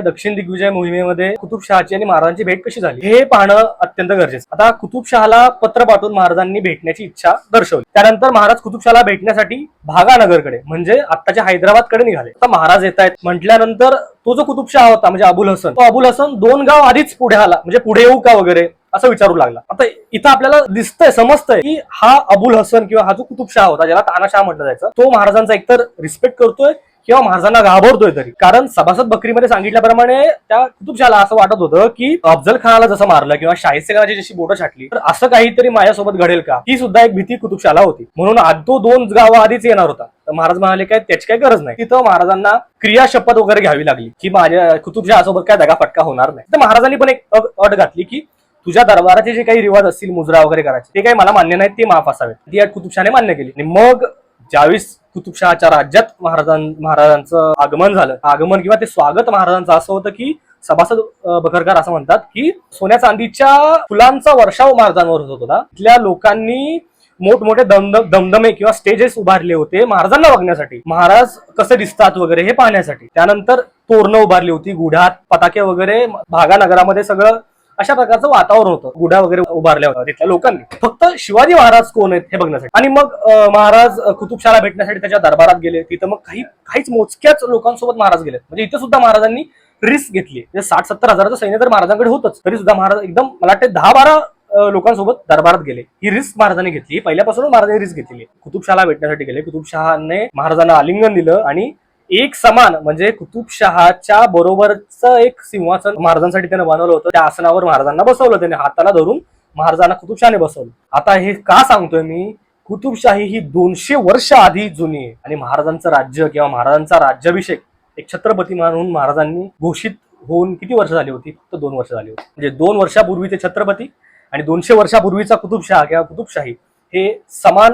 दक्षिण दिग्विजय मोहिमेमध्ये कुतुबशहाची आणि महाराजांची भेट कशी झाली हे पाहणं अत्यंत गरजेचं। आता कुतुबशहाला पत्र पाठवून महाराजांनी भेटण्याची इच्छा दर्शवली। त्यानंतर महाराज कुतुबशहाला भेटण्यासाठी भागानगरकडे म्हणजे आत्ताच्या हैदराबादकडे निघाले। आता महाराज येत आहेत म्हटल्यानंतर तो जो कुतुबशहा होता म्हणजे अबुल हसन, तो अबुल हसन 2 गाव आधीच पुढे आला, म्हणजे पुढे येऊ का वगैरे असं विचारू लागला। आता इथं आपल्याला दिसतंय, समजतंय की हा अबुल हसन किंवा हा जो कुतुबशहा होता, ज्याला तानाशाह म्हटलं जायचं, तो महाराजांचा एकतर रिस्पेक्ट करतोय किंवा महाराजांना घाबरतोय तरी। कारण सभासद बकरीमध्ये सांगितल्याप्रमाणे त्या कुतुबशहाला असं वाटत होतं की अफजल खानाला जसं मारलं किंवा शाहिस्ते खानाची जशी बोटं छाटली तर असं काहीतरी माझ्यासोबत घडेल का, ही सुद्धा एक भीती कुतुबशहाला होती। म्हणून तो 2 गाव आधीच येणार होता। तर महाराज म्हणाले काय त्याची काही गरज नाही। तिथं महाराजांना क्रिया शपथ वगैरे घ्यावी लागली की माझ्या कुतुबशहासोबत काय दगाफटका होणार नाही। तर महाराजांनी पण एक अट घातली की तुझ्या दरबाराचे जे काही रिवाज असतील मुजरा वगैरे करायचे ते काही मला मान्य नाहीत, ते माफ असावेत। ती अट कुतुबशहाने मान्य केली। आणि मग ज्यावेळेस कुतुबशहाच्या राज्यात महाराजांचं आगमन झालं, आगमन किंवा ते स्वागत महाराजांचं असं होतं की सभासद बखरकार असं म्हणतात की सोन्या चांदीच्या फुलांचा वर्षाव महाराजांवर होत होता। तिथल्या लोकांनी मोठमोठे दमदमे किंवा स्टेजेस उभारले होते महाराजांना बघण्यासाठी, महाराज कसे दिसतात वगैरे हे पाहण्यासाठी। त्यानंतर तोरणं उभारली होती, गुढ्यात पताके वगैरे, भागानगरामध्ये सगळं अशा प्रकारचं वातावरण होतं। गुढ्या वगैरे उभारल्या होत्या तिथल्या लोकांनी, फक्त शिवाजी महाराज कोण आहेत हे बघण्यासाठी। आणि मग महाराज कुतुबशहाला भेटण्यासाठी त्याच्या दरबारात गेले। तिथं मग काहीच मोजक्याच लोकांसोबत महाराज गेले। म्हणजे इथं सुद्धा महाराजांनी रिस्क घेतली। 60-70 हजाराचं सैन्य तर महाराजांकडे होतच, तरी सुद्धा महाराज एकदम मला वाटतं 10-12 लोकांसोबत दरबारात गेले। ही रिस्क महाराजांनी घेतली, पहिल्यापासूनच महाराजांनी रिस्क घेतली। कुतुबशहाला भेटण्यासाठी गेले, कुतुबशहाने महाराजांना आलिंगन दिलं आणि एक समान म्हणजे कुतुबशहाच्या बरोबरचं एक सिंहासन महाराजांसाठी त्याने बनवलं होतं। त्या आसनावर महाराजांना बसवलं, त्याने हाताला धरून महाराजांना कुतुबशहाने बसवलं। आता हे का सांगतोय मी, कुतुबशाही ही 200 वर्ष आधी जुनी आहे आणि महाराजांचं राज्य किंवा महाराजांचा राज्याभिषेक एक छत्रपती म्हणून महाराजांनी घोषित होऊन किती वर्ष झाली होती? फक्त 2 वर्ष झाली होती। म्हणजे 2 वर्षापूर्वीचे छत्रपती आणि 200 वर्षापूर्वीचा कुतुबशहा किंवा कुतुबशाही हे समान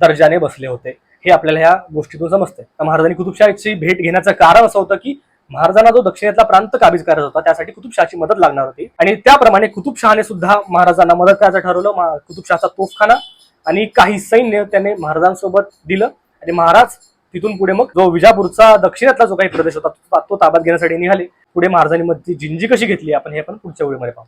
दर्जाने बसले होते, हे आपल्याला ह्या गोष्टीतून समजतंय। महाराजांनी कुतुबशहाची भेट घेण्याचं कारण असं होतं की महाराजांना जो दक्षिणेतला प्रांत काबीज करायचा होता त्यासाठी कुतुबशहाची मदत लागणार होती। आणि त्याप्रमाणे कुतुबशहाने सुद्धा महाराजांना मदत करायचं ठरवलं। कुतुबशहाचा तोफखाना आणि काही सैन्य त्याने महाराजांसोबत दिलं आणि महाराज तिथून पुढे मग जो विजापूरचा दक्षिणेतला जो काही प्रदेश होता तो ताब्यात घेण्यासाठी निघाले। पुढे महाराजांनी मग ती जिंजी कशी घेतली आपण हे पुढच्या वेळेमध्ये पाहू।